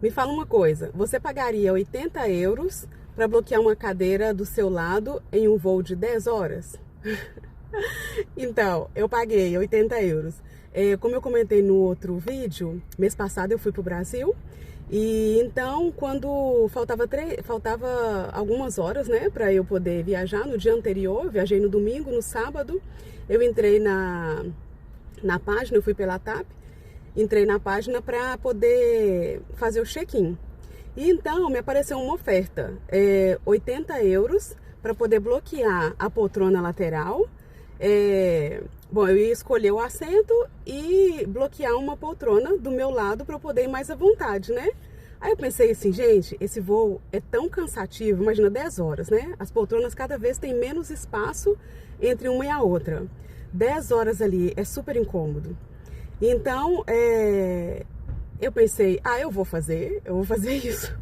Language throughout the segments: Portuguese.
Me fala uma coisa, você pagaria 80 euros para bloquear uma cadeira do seu lado em um voo de 10 horas? Então, eu paguei 80 euros. Como eu comentei no outro vídeo, mês passado eu fui para o Brasil. E então, quando faltava algumas horas, né, para eu poder viajar no dia anterior, eu viajei no domingo, no sábado, eu entrei na página, eu fui pela TAP, entrei na página para poder fazer o check-in. E então me apareceu uma oferta, 80 euros para poder bloquear a poltrona lateral. Bom, eu ia escolher o assento e bloquear uma poltrona do meu lado para eu poder ir mais à vontade, né? Aí eu pensei assim, gente, esse voo é tão cansativo, imagina 10 horas, né? As poltronas cada vez têm menos espaço entre uma e a outra. 10 horas ali é super incômodo. Então, eu pensei, eu vou fazer isso.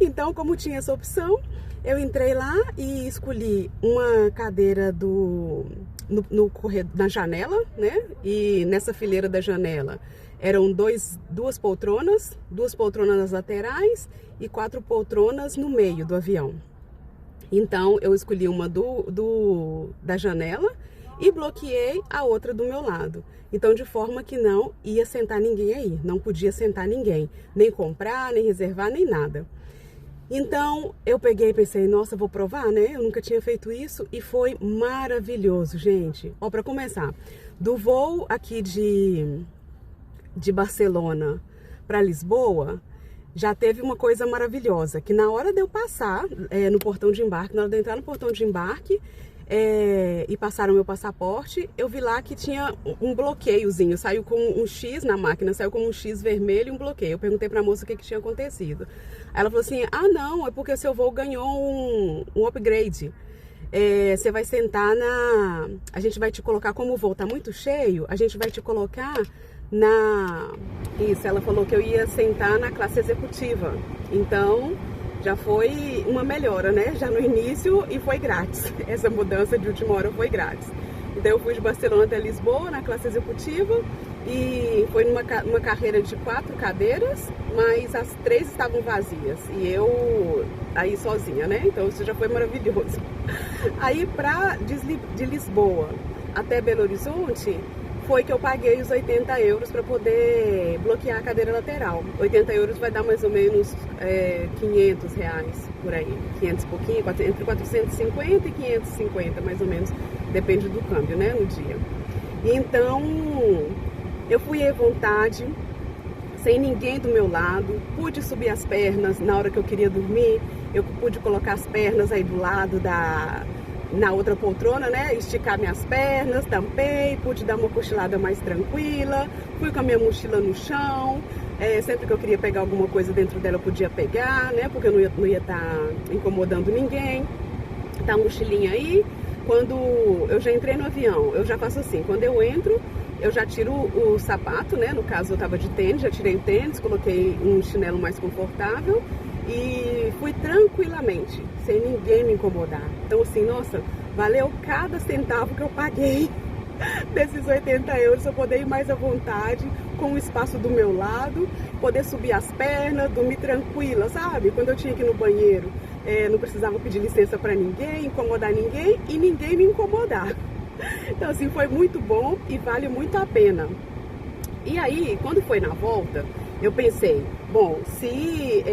Então, como tinha essa opção, eu entrei lá e escolhi uma cadeira no corredor, na janela, né? E nessa fileira da janela eram duas poltronas nas laterais e 4 poltronas no meio do avião. Então eu escolhi uma da janela e bloqueei a outra do meu lado. Então, de forma que não ia sentar ninguém aí, não podia sentar ninguém, nem comprar, nem reservar, nem nada. Então, eu peguei e pensei, nossa, vou provar, né? Eu nunca tinha feito isso e foi maravilhoso, gente. Ó, para começar, do voo aqui de Barcelona para Lisboa, já teve uma coisa maravilhosa, que na hora de eu passar no portão de embarque, na hora de eu entrar no portão de embarque, e passaram o meu passaporte, eu vi lá que tinha um bloqueiozinho, saiu com um X na máquina, saiu com um X vermelho e um bloqueio. Eu perguntei pra moça o que tinha acontecido. Aí ela falou assim, não, é porque o seu voo ganhou um upgrade. Você vai sentar a gente vai te colocar, como o voo tá muito cheio, a gente vai te colocar Isso, ela falou que eu ia sentar na classe executiva. Então, já foi uma melhora, né? Já no início, e foi grátis. Essa mudança de última hora foi grátis. Então eu fui de Barcelona até Lisboa, na classe executiva, e foi numa carreira de 4 cadeiras, mas as 3 estavam vazias, e eu aí sozinha, né? Então isso já foi maravilhoso. Aí de Lisboa até Belo Horizonte, foi que eu paguei os 80 euros para poder bloquear a cadeira lateral. 80 euros vai dar mais ou menos 500 reais por aí. 500 e pouquinho, entre 450 e 550 mais ou menos, depende do câmbio, né, no dia. Então, eu fui à vontade, sem ninguém do meu lado, pude subir as pernas na hora que eu queria dormir, eu pude colocar as pernas aí do lado na outra poltrona, né, esticar minhas pernas, tampei, pude dar uma cochilada mais tranquila, fui com a minha mochila no chão, sempre que eu queria pegar alguma coisa dentro dela eu podia pegar, né, porque eu não ia estar incomodando ninguém, tá a mochilinha aí. Quando eu já entrei no avião, eu já faço assim, quando eu entro, eu já tiro o sapato, né, no caso eu tava de tênis, já tirei o tênis, coloquei um chinelo mais confortável, e fui tranquilamente, sem ninguém me incomodar. Então assim, nossa, valeu cada centavo que eu paguei desses 80 euros, eu poder ir mais à vontade, com o espaço do meu lado, poder subir as pernas, dormir tranquila, sabe? Quando eu tinha que ir no banheiro, não precisava pedir licença para ninguém, incomodar ninguém e ninguém me incomodar. Então assim, foi muito bom e vale muito a pena. E aí, quando foi na volta, eu pensei, bom, se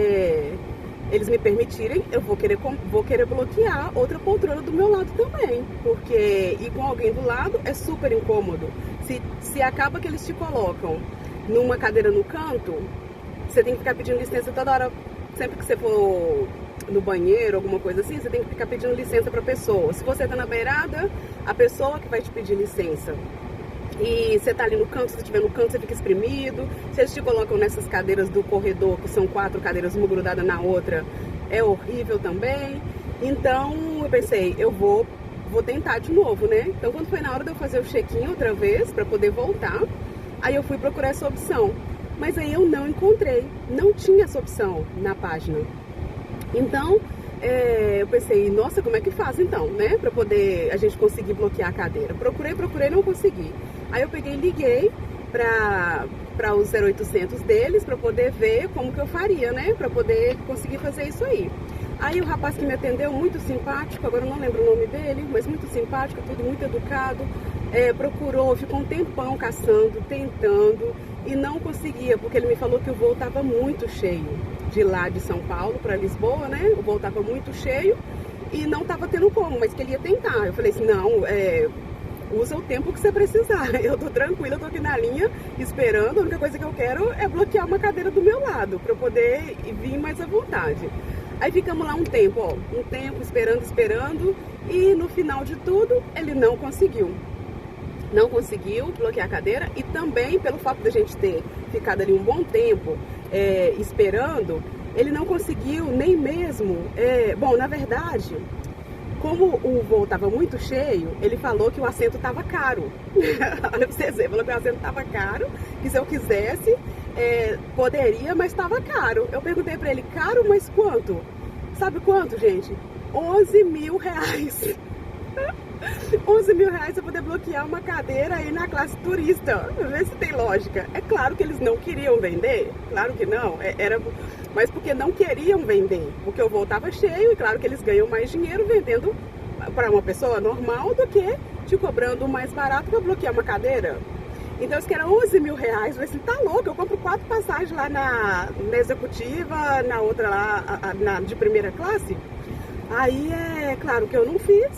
eles me permitirem, eu vou querer bloquear outra poltrona do meu lado também, porque ir com alguém do lado é super incômodo. Se acaba que eles te colocam numa cadeira no canto, você tem que ficar pedindo licença toda hora, sempre que você for no banheiro, alguma coisa assim, você tem que ficar pedindo licença para a pessoa. Se você tá na beirada, a pessoa que vai te pedir licença. E você tá ali no canto, se você estiver no canto, você fica espremido. Se eles te colocam nessas cadeiras do corredor, que são 4 cadeiras, uma grudada na outra, é horrível também. Então, eu pensei, eu vou tentar de novo, né? Então, quando foi na hora de eu fazer o check-in outra vez, para poder voltar, aí eu fui procurar essa opção. Mas aí eu não encontrei, não tinha essa opção na página. Então, eu pensei, nossa, como é que faz então, né? Pra poder a gente conseguir bloquear a cadeira. Procurei, não consegui. Aí eu peguei e liguei para os 0800 deles, para poder ver como que eu faria, né? Para poder conseguir fazer isso aí. Aí o rapaz que me atendeu, muito simpático, agora eu não lembro o nome dele, mas muito simpático, tudo muito educado, procurou, ficou um tempão caçando, tentando e não conseguia, porque ele me falou que o voo estava muito cheio, de lá de São Paulo para Lisboa, né? O voo estava muito cheio e não estava tendo como, mas que ele ia tentar. Eu falei assim, não, usa o tempo que você precisar, eu tô tranquila, eu tô aqui na linha esperando, a única coisa que eu quero é bloquear uma cadeira do meu lado, para eu poder vir mais à vontade. Aí ficamos lá um tempo, esperando, e no final de tudo, ele não conseguiu. Não conseguiu bloquear a cadeira, e também pelo fato de a gente ter ficado ali um bom tempo esperando, ele não conseguiu nem mesmo, bom, na verdade, como o voo estava muito cheio, ele falou que o assento estava caro. Olha pra vocês verem, falou que o assento estava caro, que se eu quisesse, poderia, mas estava caro. Eu perguntei para ele, caro, mas quanto? Sabe quanto, gente? 11 mil reais. 11 mil reais para poder bloquear uma cadeira aí na classe turista. Vê se tem lógica. É claro que eles não queriam vender, claro que não, mas porque não queriam vender, porque o voo estava cheio e claro que eles ganham mais dinheiro vendendo para uma pessoa normal do que te cobrando mais barato para bloquear uma cadeira. Então eles querem 11 mil reais. Eu falei assim, tá louco, eu compro 4 passagens lá na executiva, na outra lá de primeira classe. Aí claro que eu não fiz.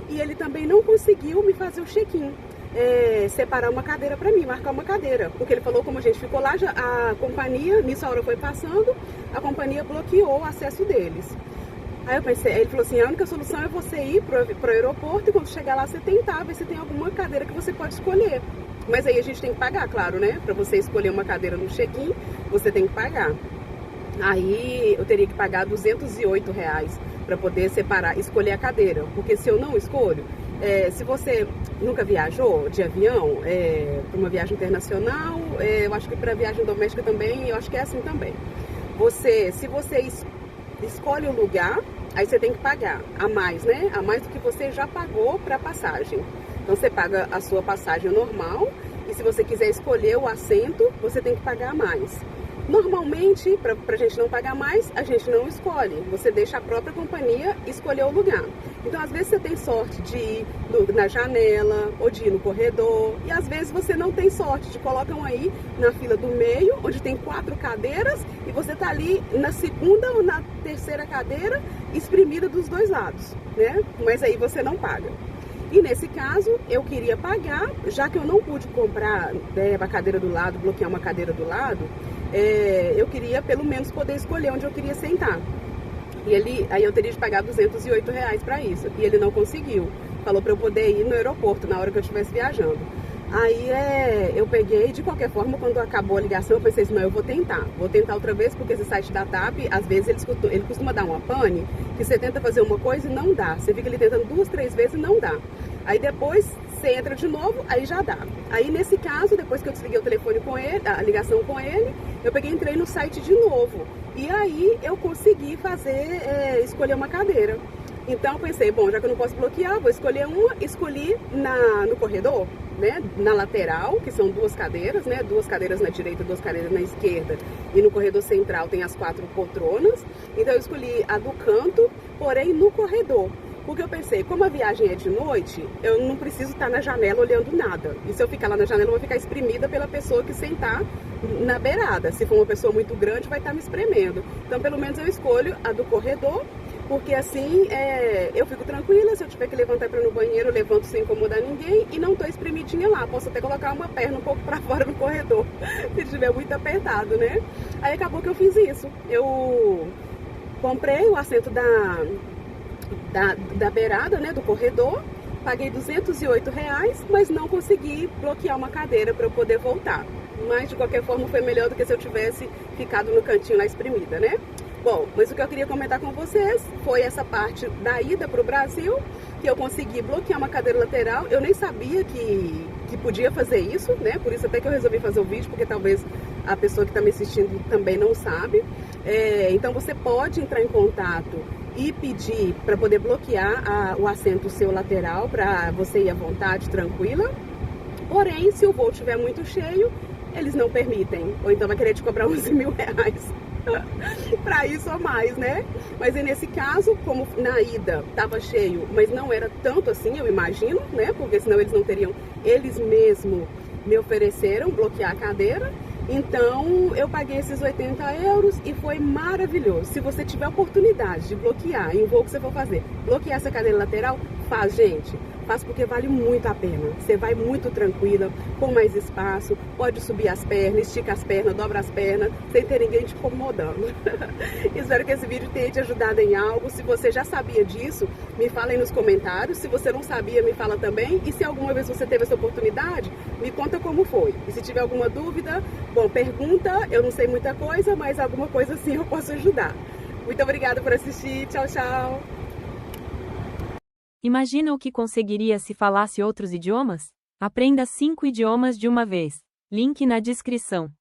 E ele também não conseguiu me fazer o check-in, separar uma cadeira para mim, marcar uma cadeira. Porque ele falou, como a gente ficou lá, a companhia, nisso a hora foi passando, a companhia bloqueou o acesso deles. Aí eu pensei, ele falou assim, a única solução é você ir pro aeroporto e quando chegar lá você tentar ver se tem alguma cadeira que você pode escolher. Mas aí a gente tem que pagar, claro, né? Para você escolher uma cadeira no check-in, você tem que pagar. Aí eu teria que pagar R$208 para poder escolher a cadeira, porque se eu não escolho, se você nunca viajou de avião, para uma viagem internacional, eu acho que para viagem doméstica também, eu acho que é assim também. Se você escolhe o lugar, aí você tem que pagar a mais, né? A mais do que você já pagou para a passagem. Então você paga a sua passagem normal e se você quiser escolher o assento, você tem que pagar mais. Normalmente, para a gente não pagar mais, a gente não escolhe. Você deixa a própria companhia escolher o lugar. Então, às vezes você tem sorte de ir na janela ou de ir no corredor. E às vezes você não tem sorte, te colocam aí na fila do meio, onde tem 4 cadeiras, e você tá ali na segunda ou na terceira cadeira, espremida dos dois lados, né? Mas aí você não paga. E nesse caso, eu queria pagar, já que eu não pude comprar a cadeira do lado, bloquear uma cadeira do lado, eu queria pelo menos poder escolher onde eu queria sentar. E aí eu teria de pagar R$208 para isso. E ele não conseguiu. Falou para eu poder ir no aeroporto na hora que eu estivesse viajando. Aí eu peguei, de qualquer forma, quando acabou a ligação, eu pensei assim, não, eu vou tentar outra vez, porque esse site da TAP, às vezes ele costuma dar uma pane, que você tenta fazer uma coisa e não dá. Você fica ali tentando 2, 3 vezes e não dá. Aí depois você entra de novo, aí já dá. Aí nesse caso, depois que eu desliguei o telefone com ele, a ligação com ele, eu entrei no site de novo. E aí eu consegui escolher uma cadeira. Então eu pensei, bom, já que eu não posso bloquear, vou escolher uma. Escolhi no corredor, né, na lateral, que são 2 cadeiras, né, 2 cadeiras na direita, 2 cadeiras na esquerda. E no corredor central tem as 4 poltronas. Então eu escolhi a do canto, porém no corredor. Porque eu pensei, como a viagem é de noite, eu não preciso estar na janela olhando nada. E se eu ficar lá na janela, eu vou ficar espremida pela pessoa que sentar na beirada. Se for uma pessoa muito grande, vai estar me espremendo. Então, pelo menos eu escolho a do corredor, porque assim eu fico tranquila. Se eu tiver que levantar para ir no banheiro, eu levanto sem incomodar ninguém e não estou espremidinha lá. Posso até colocar uma perna um pouco para fora no corredor, se estiver muito apertado, né? Aí acabou que eu fiz isso. Eu comprei o assento da beirada, né, do corredor, paguei R$208, mas não consegui bloquear uma cadeira para eu poder voltar. Mas de qualquer forma foi melhor do que se eu tivesse ficado no cantinho lá espremida, né? Bom, mas o que eu queria comentar com vocês foi essa parte da ida para o Brasil, que eu consegui bloquear uma cadeira lateral. Eu nem sabia que podia fazer isso, né? Por isso até que eu resolvi fazer o vídeo, porque talvez a pessoa que está me assistindo também não sabe. Então você pode entrar em contato e pedir para poder bloquear o assento seu lateral, para você ir à vontade, tranquila. Porém, se o voo estiver muito cheio, eles não permitem. Ou então vai querer te cobrar R$ 11.000 para isso ou mais, né? Mas aí nesse caso, como na ida tava cheio, mas não era tanto assim, eu imagino, né? Porque senão eles não teriam, eles mesmos me ofereceram bloquear a cadeira. Então eu paguei esses 80 euros e foi maravilhoso. Se você tiver oportunidade de bloquear em um voo que você for fazer, bloquear essa cadeira lateral, faz, gente. Faz porque vale muito a pena. Você vai muito tranquila, com mais espaço, pode subir as pernas, estica as pernas, dobra as pernas, sem ter ninguém te incomodando. Espero que esse vídeo tenha te ajudado em algo. Se você já sabia disso, me fala aí nos comentários. Se você não sabia, me fala também. E se alguma vez você teve essa oportunidade, me conta como foi. E se tiver alguma dúvida, bom, pergunta. Eu não sei muita coisa, mas alguma coisa sim eu posso ajudar. Muito obrigada por assistir. Tchau, tchau. Imagina o que conseguiria se falasse outros idiomas? Aprenda 5 idiomas de uma vez. Link na descrição.